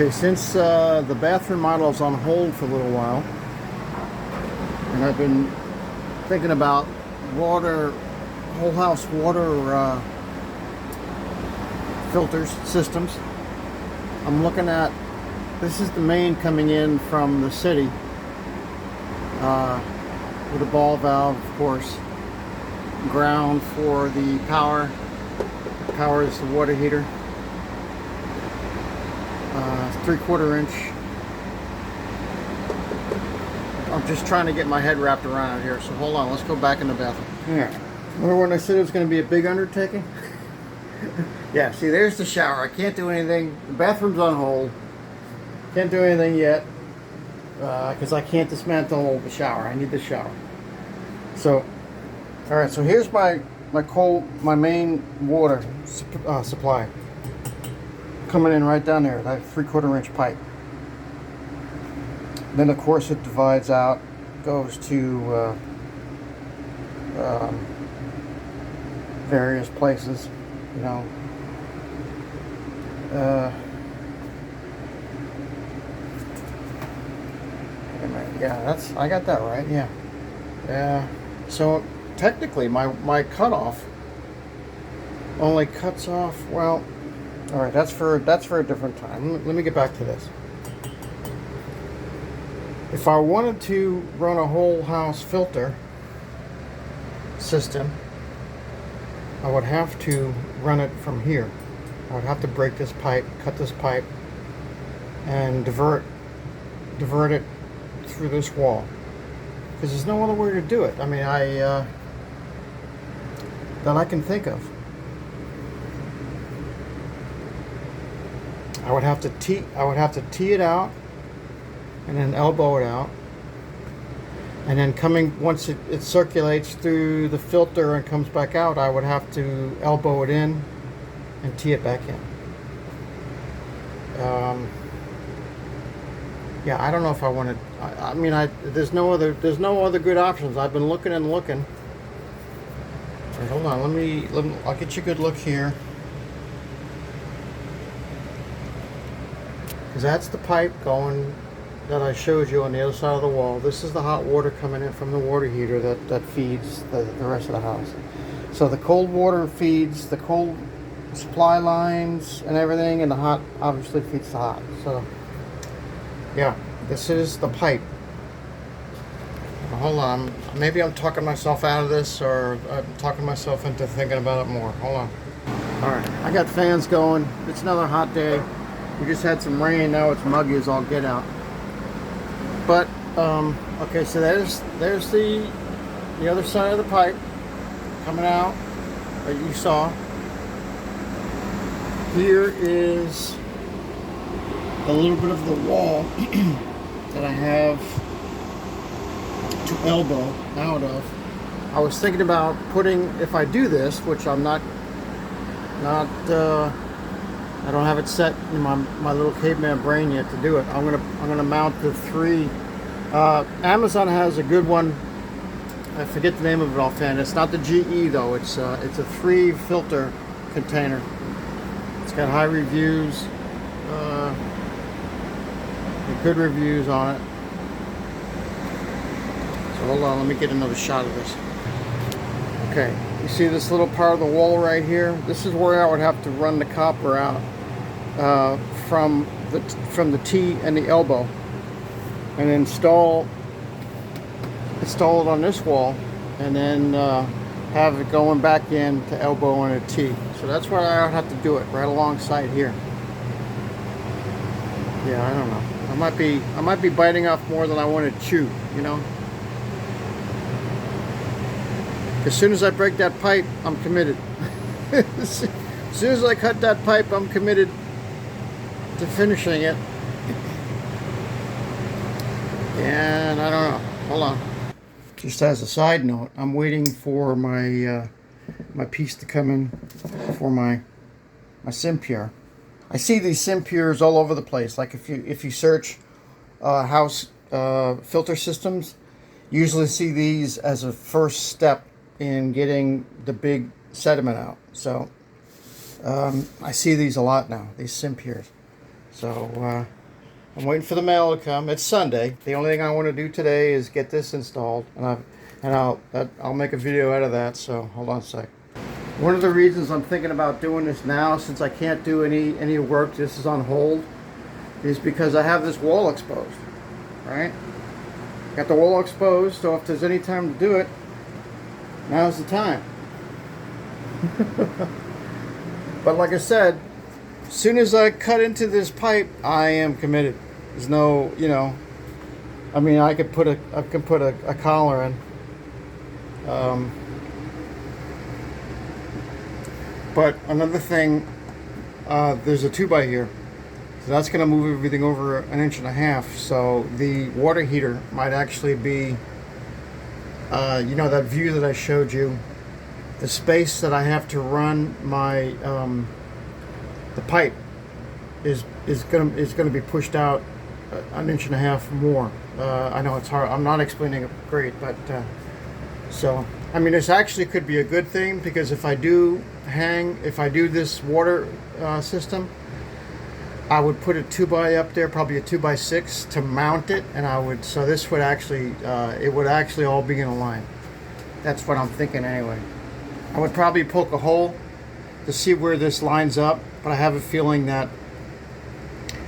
Okay, since the bathroom model is on hold for a little while, and I've been thinking about water, whole house water filters, systems. I'm looking at, this is the main coming in from the city, with a ball valve, of course, ground for the power. Powers the water heater. 3/4 inch. I'm just trying to get my head wrapped around it here, so hold on, let's go back in the bathroom. Yeah. Remember when I said it was going to be a big undertaking? Yeah, see, there's the shower. I can't do anything. The bathroom's on hold. Can't do anything yet because I can't dismantle the shower. I need the shower. So, all right. So here's my main water supply coming in right down there. That 3/4 inch pipe. Then of course it divides out, goes to various places. You know. Yeah, I got that right. Yeah. Yeah. So technically, my cutoff only cuts off. Well, all right. That's for a different time. Let me get back to this. If I wanted to run a whole house filter system, I would have to run it from here. I would have to break this pipe, cut this pipe, and divert it through this wall. Because there's no other way to do it. I mean, that I can think of. I would have to tee it out, and then elbow it out, and then once it circulates through the filter and comes back out, I would have to elbow it in and tee it back in. Yeah, I don't know if I want to. I mean, there's no other good options. I've been looking and looking. Right, hold on, let me. I'll get you a good look here. Because that's the pipe going that I showed you on the other side of the wall. This is the hot water coming in from the water heater that feeds the rest of the house. So the cold water feeds the cold supply lines and everything, and the hot obviously feeds the hot. So yeah, this is the pipe. Hold on, maybe I'm talking myself out of this, or I'm talking myself into thinking about it more. Hold on. All right, I got fans going. It's another hot day. We just had some rain. Now it's muggy as all get out. But okay, so there's the other side of the pipe coming out that you saw. Here is a little bit of the wall that I have to elbow out of. I was thinking about putting, if I do this, which I'm not I don't have it set in my little caveman brain yet to do it. I'm gonna mount the 3. Amazon has a good one. I forget the name of it offhand. It's not the GE though. It's a 3 filter container. It's got high reviews, good reviews on it. So hold on, let me get another shot of this. Okay, you see this little part of the wall right here? This is where I would have to run the copper out from the T and the elbow, and install it on this wall, and then have it going back in to elbow and a T. So that's where I would have to do it, right alongside here. Yeah, I don't know. I might be biting off more than I want to chew, you know. As soon as I break that pipe, I'm committed. As soon as I cut that pipe, I'm committed to finishing it. And I don't know. Hold on. Just as a side note, I'm waiting for my my piece to come in for my Simpure. I see these Simpures all over the place. Like if you search house filter systems, you usually see these as a first step in getting the big sediment out. So I see these a lot now, these Simpures. So I'm waiting for the mail to come. It's Sunday. The only thing I want to do today is get this installed, and I'll make a video out of that. So hold on a sec. One of the reasons I'm thinking about doing this now, since I can't do any work, this is on hold, is because I have this wall exposed. Right? Got the wall exposed, so if there's any time to do it, now's the time. But like I said, as soon as I cut into this pipe, I am committed. There's no, I mean, I can put a collar in. But another thing, there's a 2x here. So that's going to move everything over 1.5 inches. So the water heater might actually be, that view that I showed you, the space that I have to run my the pipe is going to be pushed out 1.5 inches more. I know it's hard. I'm not explaining it great, but so I mean, this actually could be a good thing, because if I do this water system, I would put a 2x up there, probably a 2x6 to mount it, and so this would actually, it would actually all be in a line. That's what I'm thinking anyway. I would probably poke a hole to see where this lines up, but I have a feeling that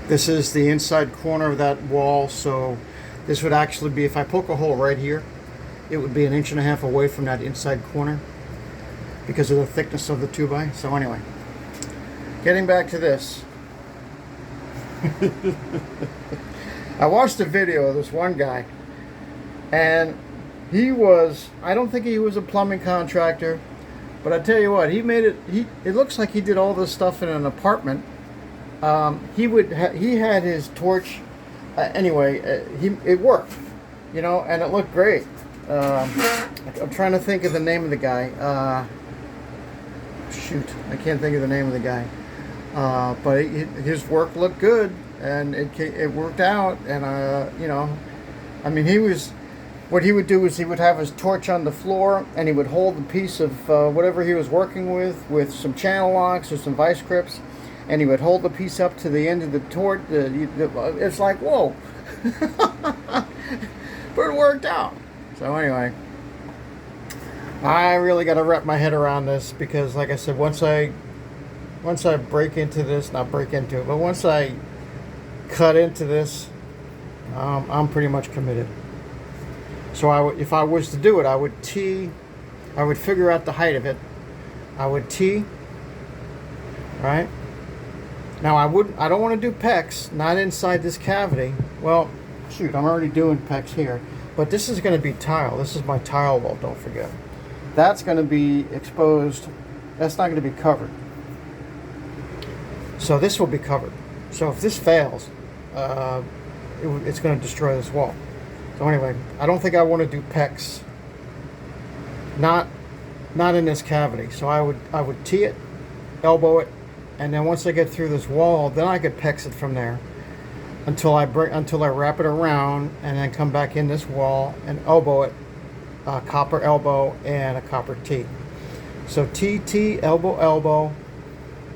this is the inside corner of that wall, so this would actually be, if I poke a hole right here, it would be 1.5 inches away from that inside corner because of the thickness of the 2x. So anyway, getting back to this. I watched a video of this one guy, and I don't think he was a plumbing contractor, but I tell you what, it looks like he did all this stuff in an apartment. He had his torch, it worked, and it looked great. I'm trying to think of the name of the guy. Shoot, I can't think of the name of the guy. But his work looked good, and it worked out. And I mean, what he would do is he would have his torch on the floor, and he would hold the piece of whatever he was working with some channel locks or some vice grips, and he would hold the piece up to the end of the torch. It's like, whoa, but it worked out. So anyway, I really got to wrap my head around this, because like I said, once I break into this, not break into it, but once I cut into this, I'm pretty much committed. So if I was to do it, I would figure out the height of it. I would tee, right? Now I don't want to do pecs, not inside this cavity. Well, shoot, I'm already doing pecs here. But this is going to be tile. This is my tile wall, don't forget. That's going to be exposed. That's not going to be covered. So this will be covered. So if this fails, it's going to destroy this wall. So anyway, I don't think I want to do pecs. Not in this cavity. So I would tee it, elbow it, and then once I get through this wall, then I could pecs it from there until I wrap it around, and then come back in this wall and elbow it, copper elbow and a copper tee. So T, elbow, elbow.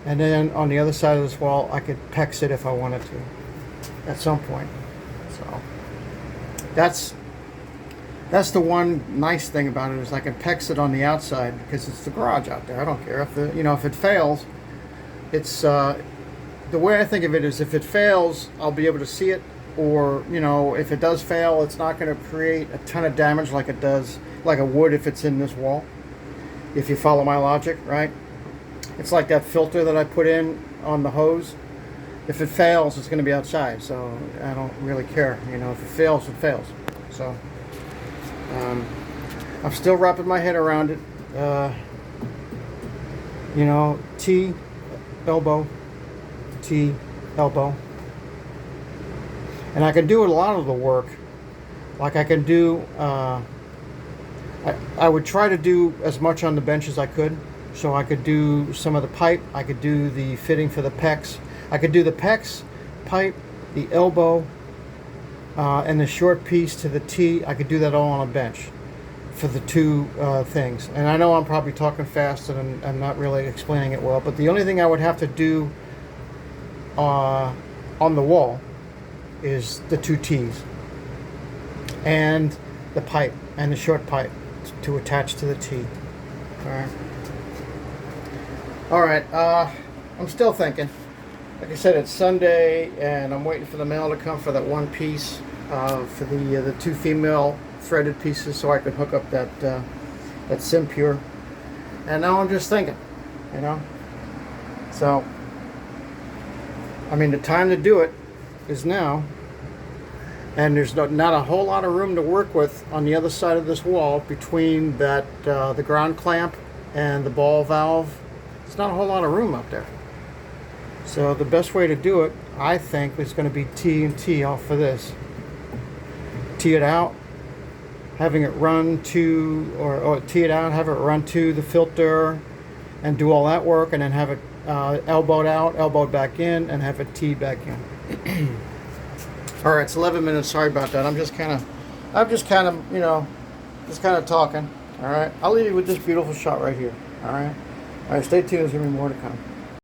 And then on the other side of this wall, I could pecs it if I wanted to at some point. So that's the one nice thing about it, is I can pecs it on the outside, because it's the garage out there. I don't care if if it fails. It's the way I think of it is, if it fails, I'll be able to see it, or if it does fail, it's not going to create a ton of damage like it does, like it would if it's in this wall. If you follow my logic, right? It's like that filter that I put in on the hose. If it fails, it's going to be outside, so I don't really care. If it fails, it fails. So I'm still wrapping my head around it. T, elbow, T, elbow. And I can do a lot of the work. Like I can do, I would try to do as much on the bench as I could. So I could do some of the pipe. I could do the fitting for the pecs. I could do the pecs, pipe, the elbow, and the short piece to the T. I could do that all on a bench for the two things. And I know I'm probably talking fast and I'm not really explaining it well, but the only thing I would have to do on on the wall is the 2 T's and the pipe and the short pipe to attach to the T. All right. I'm still thinking. Like I said, it's Sunday, and I'm waiting for the mail to come for that one piece for the 2 female threaded pieces, so I can hook up that Simpure. And now I'm just thinking, you know. So, I mean, the time to do it is now. And there's not a whole lot of room to work with on the other side of this wall between that the ground clamp and the ball valve. There's not a whole lot of room up there. So the best way to do it, I think, is going to be T and T off of this. Tee it out, having it run to, or tee it out, have it run to the filter, and do all that work, and then have it elbowed out, elbowed back in, and have it teed back in. All right, it's 11 minutes. Sorry about that. I'm just kind of, you know, talking. All right, I'll leave you with this beautiful shot right here. All right, stay tuned. There's gonna be more to come.